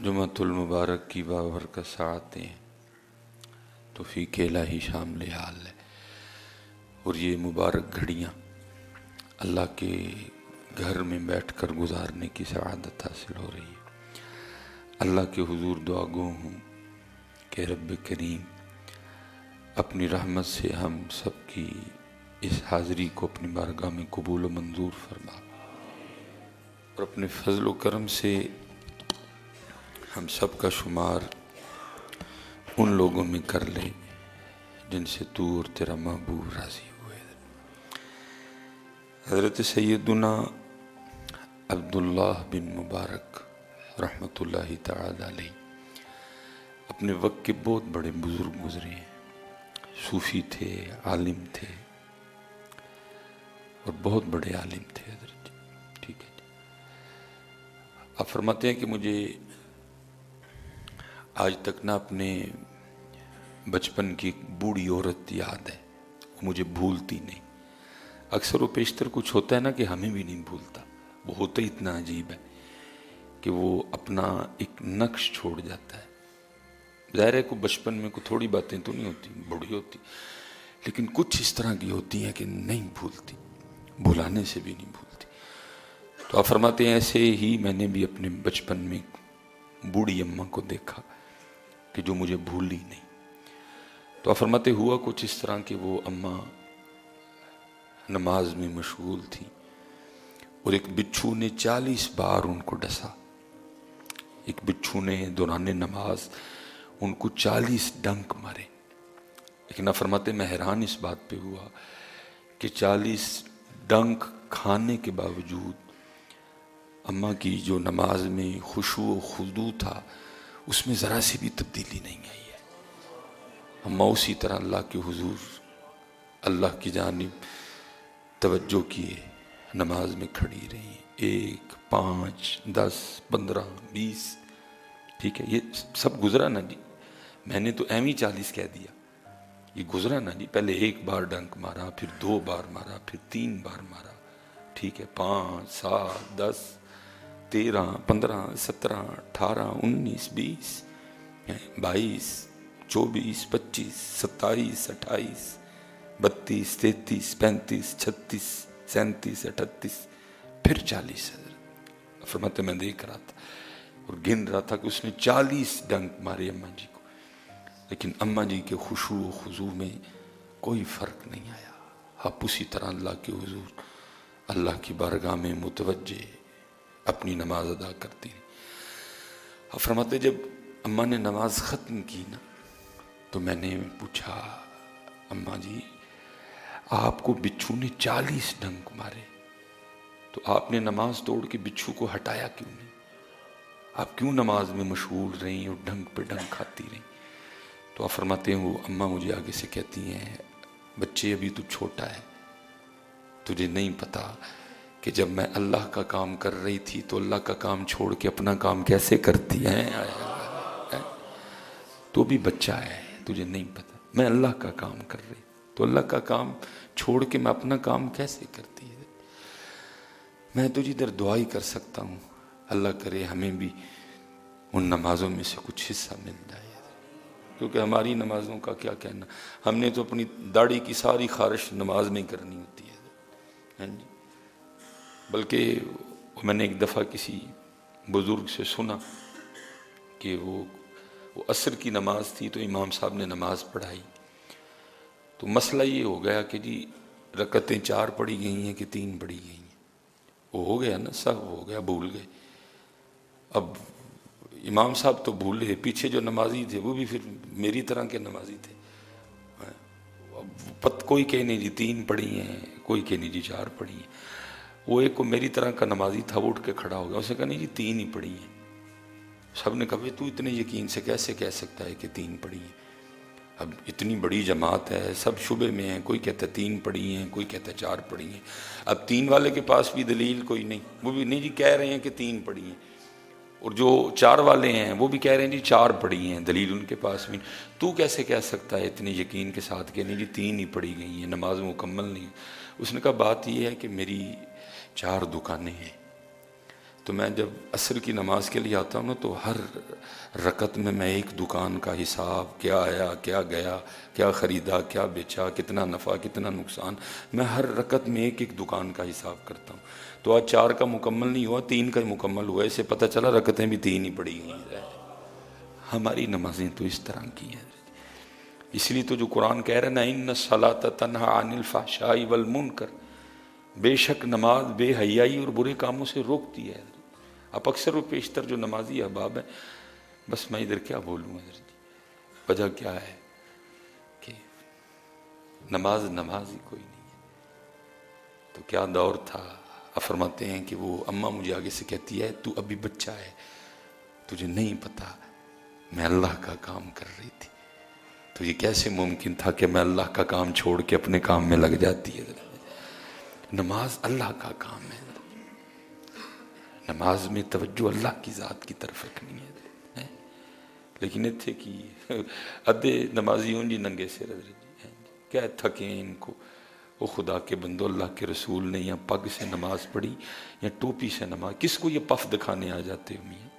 जुमअतुल मुबारक की बाबरकत साअतें तो फ़ी केला ही शामिल हाल है। और ये मुबारक घड़ियाँ अल्लाह के घर में बैठकर गुजारने की सआदत हासिल हो रही है। अल्लाह के हुजूर दुआ गो हूँ कि रब्ब करीम अपनी रहमत से हम सब की इस हाज़री को अपनी बारगाह में कबूल व मंजूर फरमा और अपने फजल व करम से हम सब का शुमार उन लोगों में कर ले जिनसे तू और तेरा महबूब राज़ी हुए। हज़रत सैयदुना अब्दुल्लाह बिन मुबारक रहमतुल्लाहि तआला अलैह अपने वक्त के बहुत बड़े बुज़ुर्ग गुज़रे हैं। सूफ़ी थे, आलिम थे और बहुत बड़े आलिम थे हज़रत जी। ठीक है जी। आप फरमाते हैं कि मुझे आज तक ना अपने बचपन की एक बूढ़ी औरत याद है, वो मुझे भूलती नहीं। अक्सर वो पेशतर कुछ होता है ना कि हमें भी नहीं भूलता, वो होता ही इतना अजीब है कि वो अपना एक नक्श छोड़ जाता है। ज़ाहिर है को बचपन में को थोड़ी बातें तो नहीं होती, बूढ़ी होती, लेकिन कुछ इस तरह की होती हैं कि नहीं भूलती, भुलाने से भी नहीं भूलती। तो आप फरमाते हैं ऐसे ही मैंने भी अपने बचपन में बूढ़ी अम्मा को देखा कि जो मुझे भूली नहीं। तो आप फरमाते हुआ कुछ इस तरह कि वो अम्मा नमाज में मशगूल थी और एक बिच्छू ने 40 बार उनको डसा। एक बिच्छू ने दौरान नमाज उनको 40 डंक मारे। लेकिन आप फरमाते मैं हैरान इस बात पे हुआ कि 40 डंक खाने के बावजूद अम्मा की जो नमाज में खुशू व खुदू था उसमें ज़रा सी भी तब्दीली नहीं आई है। अम्मा उसी तरह अल्लाह के हुजूर अल्लाह की जानिब तवज्जो किए नमाज में खड़ी रही। 1, 5, 10, 15, 20, ठीक है, ये सब गुजरा ना जी। मैंने तो एम ही 40 कह दिया, ये गुजरा ना जी। पहले 1 बार डंक मारा, फिर 2 बार मारा, फिर 3 बार मारा, ठीक है, 5, 7, 10, 13, 15, 17, 18, 19, 20, 22, 24, 25, 27, 28, 32, 33, 35, 36, 37, 38, फिर 40। फरमाते मैं देख रहा था और गिन रहा था कि उसने 40 डंक मारे अम्मा जी को, लेकिन अम्मा जी के खुशू व खुजू में कोई फ़र्क नहीं आया। आप उसी तरह अल्लाह के हुजूर अल्लाह की बारगाह में मुतवज्जे अपनी नमाज अदा करती रही। आप फरमाते जब अम्मा ने नमाज ख़त्म की ना तो मैंने पूछा अम्मा जी आपको बिच्छू ने 40 डंक मारे तो आपने नमाज तोड़ के बिच्छू को हटाया क्यों नहीं? आप क्यों नमाज में मशगूल रही और डंक पे डंक खाती रही? तो आप फरमाते हैं वो अम्मा मुझे आगे से कहती हैं बच्चे अभी तू छोटा है, तुझे नहीं पता कि जब मैं अल्लाह का काम कर रही थी तो अल्लाह का काम छोड़ के अपना काम कैसे करती है? तो भी बच्चा है, तुझे नहीं पता। मैं अल्लाह का काम कर रही तो अल्लाह का काम छोड़ के मैं अपना काम कैसे करती है? मैं तुझे इधर दुआ ही कर सकता हूँ, अल्लाह करे हमें भी उन नमाजों में से कुछ हिस्सा मिल जाए, क्योंकि हमारी नमाजों का क्या कहना, हमने तो अपनी दाढ़ी की सारी खारिश नमाज में करनी होती है जी। बल्कि मैंने एक दफ़ा किसी बुज़ुर्ग से सुना कि वो असर की नमाज थी तो इमाम साहब ने नमाज पढ़ाई तो मसला ये हो गया कि जी रकतें 4 पढ़ी गई हैं कि 3 पढ़ी गई हैं। वो हो गया ना, सब हो गया, भूल गए। अब इमाम साहब तो भूले, पीछे जो नमाजी थे वो भी फिर मेरी तरह के नमाजी थे। कोई कहे नहीं जी 3 पढ़ी हैं, कोई कहे नहीं जी 4 पढ़ी हैं। वो एक को मेरी तरह का नमाजी था, वो उठ के खड़ा हो गया, उसने कहा नहीं जी 3 ही पढ़ी हैं। सब ने कहा तू इतने यकीन से कैसे कह सकता है कि 3 पढ़ी हैं? अब इतनी बड़ी जमात है, सब शुबे में है, कोई कहता है 3 पढ़ी हैं, कोई कहता है 4 पढ़ी हैं। अब 3 वाले के पास भी दलील कोई नहीं, वो भी नहीं जी कह रहे हैं कि 3 पढ़ी हैं, और जो 4 वाले हैं वो भी कह रहे हैं जी 4 पढ़ी हैं, दलील उनके पास भी। तू कैसे कह सकता है इतने यकीन के साथ कि नहीं जी 3 ही पढ़ी गई हैं, नमाज मुकम्मल नहीं? उसने कहा बात यह है कि मेरी 4 दुकानें हैं, तो तो मैं जब असर की नमाज के लिए आता हूँ ना, तो हर रकत में मैं एक दुकान का हिसाब, क्या आया क्या गया, क्या ख़रीदा क्या बेचा, कितना नफ़ा कितना नुकसान, मैं हर रकत में एक एक दुकान का हिसाब करता हूँ। तो आज 4 का मुकम्मल नहीं हुआ, 3 का ही मुकम्मल हुआ। इससे पता चला रकतें भी 3 ही पड़ी हुई है। हमारी नमाजें तो इस तरह की हैं। इसलिए तो जो कुरान कह रहा है ना, इन्न सलात तन्हा अनिल फहशाई वल मुनकर, बेशक नमाज बेहयाई और बुरे कामों से रोकती है। आप अक्सर वो पेशतर जो नमाजी अहबाब हैं, बस मैं इधर क्या बोलूँ, वजह क्या है कि नमाज ही कोई नहीं है। तो क्या दौर था। आप फरमाते हैं कि वो अम्मा मुझे आगे से कहती है, तू अभी बच्चा है, तुझे नहीं पता मैं अल्लाह का काम कर रही थी। तो ये कैसे मुमकिन था कि मैं अल्लाह का काम छोड़ के अपने काम में लग जाती है। नमाज अल्लाह का काम है। नमाज में तवज्जो अल्लाह की ज़ात की तरफ रखनी है। लेकिन इतने की अद्धे नमाजी हों जी नंगे सिर, क्या थके इनको। वो खुदा के बंदो, अल्लाह के रसूल ने या पग से नमाज पढ़ी या टोपी से नमाज, किसको ये पफ दिखाने आ जाते हो मियाँ?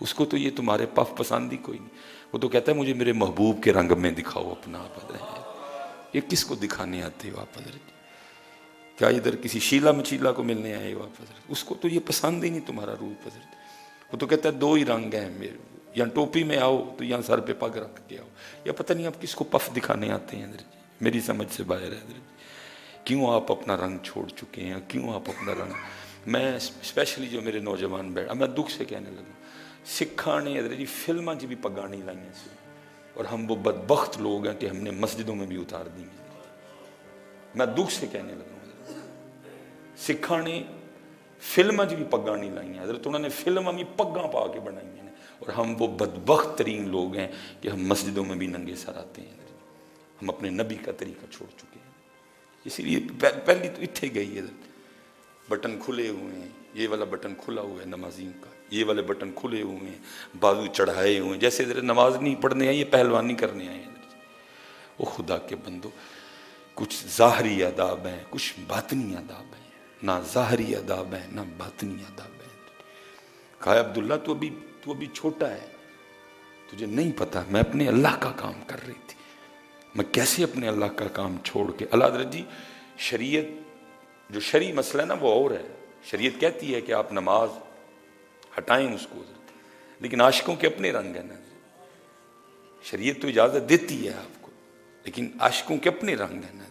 उसको तो ये तुम्हारे पफ पसंद ही कोई नहीं। वो तो कहता है मुझे मेरे महबूब के रंग में दिखाओ अपना आप। ये किसको दिखाने आते हो आप? क्या इधर किसी शीला मचीला को मिलने आए हो आप? उसको तो ये पसंद ही नहीं तुम्हारा रूप। वो तो कहता है 2 ही रंग हैं मेरे, या टोपी में आओ तो यहाँ सर पे पग रख के आओ, या पता नहीं आप किसको पफ दिखाने आते हैं। मेरी समझ से बाहर है। क्यों आप अपना रंग छोड़ चुके हैं? क्यों आप अपना रंग, मैं स्पेशली जो मेरे नौजवान बैठ, मैं दुख से कहने लगा, सिखा ने जी फिल्म च भी पग्गा नहीं लाइया से, और हम वो बदबख्त लोग हैं कि हमने मस्जिदों में भी उतार दी। मैं दुख से कहने लगा, सिखा ने फिल्म च भी पग्गा नहीं लाइया, हजरत उन्होंने फिल्म भी पग्गा पा के बनाई हैं, और हम वो बदबख्त तरीन लोग हैं कि हम मस्जिदों में भी नंगे सर आते हैं। हम अपने नबी का तरीका छोड़ चुके हैं। इसीलिए पहली तो इतने गई है, बटन खुले हुए हैं, ये वाला बटन खुला हुआ है नमाजियों का, ये वाले बटन खुले हुए हैं, बाजू चढ़ाए हुए हैं, जैसे इधर नमाज नहीं पढ़ने आए, ये पहलवानी करने आए हैं। वो खुदा के बंदो, कुछ ज़ाहरी आदाब हैं, कुछ बातनी आदाब हैं। ना ज़ाहरी आदाब है ना बातनी आदाब है। कहा अब्दुल्ला तू अभी छोटा है, तुझे नहीं पता मैं अपने अल्लाह का काम कर रही थी। मैं कैसे अपने अल्लाह का काम छोड़ के, अल्लाह हज़रत जी शरीयत जो शरी मसला है ना वो और है। शरीयत कहती है कि आप नमाज हटाएं उसको, लेकिन आशिकों के अपने रंग है ना। शरीयत तो इजाज़त देती है आपको, लेकिन आशिकों के अपने रंग है ना।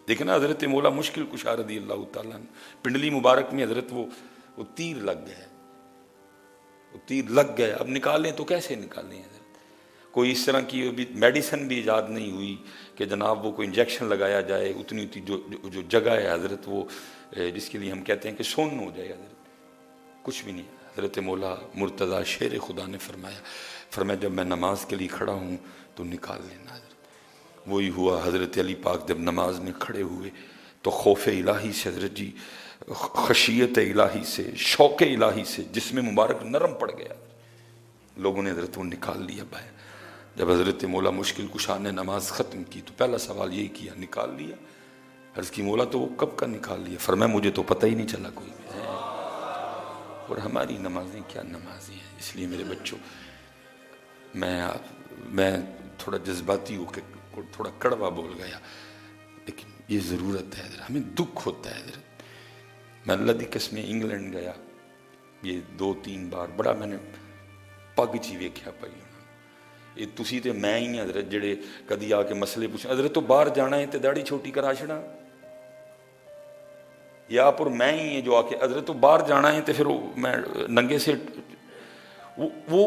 देखना हज़रत मौला मुश्किल कुशा रज़ी अल्लाह तआला पिंडली मुबारक में हज़रत वो तीर लग गया, वो तीर लग गया, अब निकालें तो कैसे निकालें हज़रत? कोई इस तरह की अभी मेडिसिन भी ईजाद नहीं हुई कि जनाब वो कोई इंजेक्शन लगाया जाए, उतनी जो जगह है हज़रत वो जिसके लिए हम कहते हैं कि सुन्न हो जाए हज़रत, कुछ भी नहीं। हज़रत मौला मुर्तज़ा शेर खुदा ने फरमाया जब मैं नमाज के लिए खड़ा हूँ तो निकाल लेना हज़रत। वही हुआ। हज़रत अली पाक जब नमाज में खड़े हुए तो खौफ इलाही से हज़रत जी, खशियत इलाही से, शौक़ इलाही से जिसमें मुबारक नरम पड़ गया, लोगों ने हज़रत वो निकाल लिया बाहर। जब हज़रत मौला मुश्किल कुशा ने नमाज ख़त्म की तो पहला सवाल यही किया, निकाल लिया? अर्ज़ की मौला तो वो कब का निकाल लिया? फरमाया मुझे तो पता ही नहीं चला कोई भी है। और हमारी नमाजें क्या नमाजें हैं। इसलिए मेरे बच्चों, मैं थोड़ा जज्बाती होकर थोड़ा कड़वा बोल गया, लेकिन ये ज़रूरत है, हमें दुख होता है। मैं अल्लाह दी कसम इंग्लैंड गया, ये 2-3 बार बड़ा मैंने पग च ही वेख्या पाई। ये तुसी ते मैं ही हज़रत जेड़े कदी आके मसले पूछे, हज़रत तो बाहर जाना है तो दाढ़ी छोटी करा छड़ा, या पर मैं ही है जो आके हज़रत तो बाहर जाना है तो फिर मैं नंगे से वो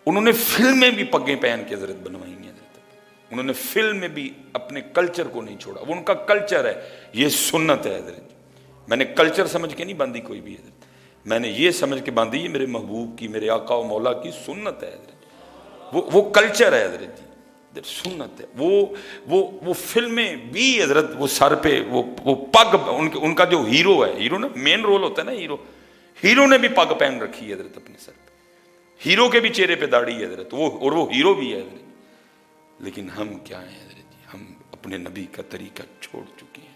उन्होंने फिल्में भी पगें पहन के हज़रत बनवाई हैं। उन्होंने फिल्म में भी अपने कल्चर को नहीं छोड़ा, वो उनका कल्चर है, ये सुन्नत है हज़रत। मैंने कल्चर समझ के नहीं बांधी कोई भी हज़रत, मैंने ये समझ के बांधी है मेरे महबूब की, मेरे आका और मौला की सुन्नत है हज़रत। वो कल्चर है हज़रत जी, सुन्नत है। वो फिल्में भी हज़रत, वो सर पे वो पग, उनका जो हीरो है, हीरो ना मेन रोल होता है ना, हीरो ने भी पग पहन रखी है हज़रत अपने सर पे, हीरो के भी चेहरे पे दाढ़ी है हज़रत, वो हीरो भी है हज़रत। लेकिन हम क्या हैं हज़रत जी, हम अपने नबी का तरीका छोड़ चुके हैं।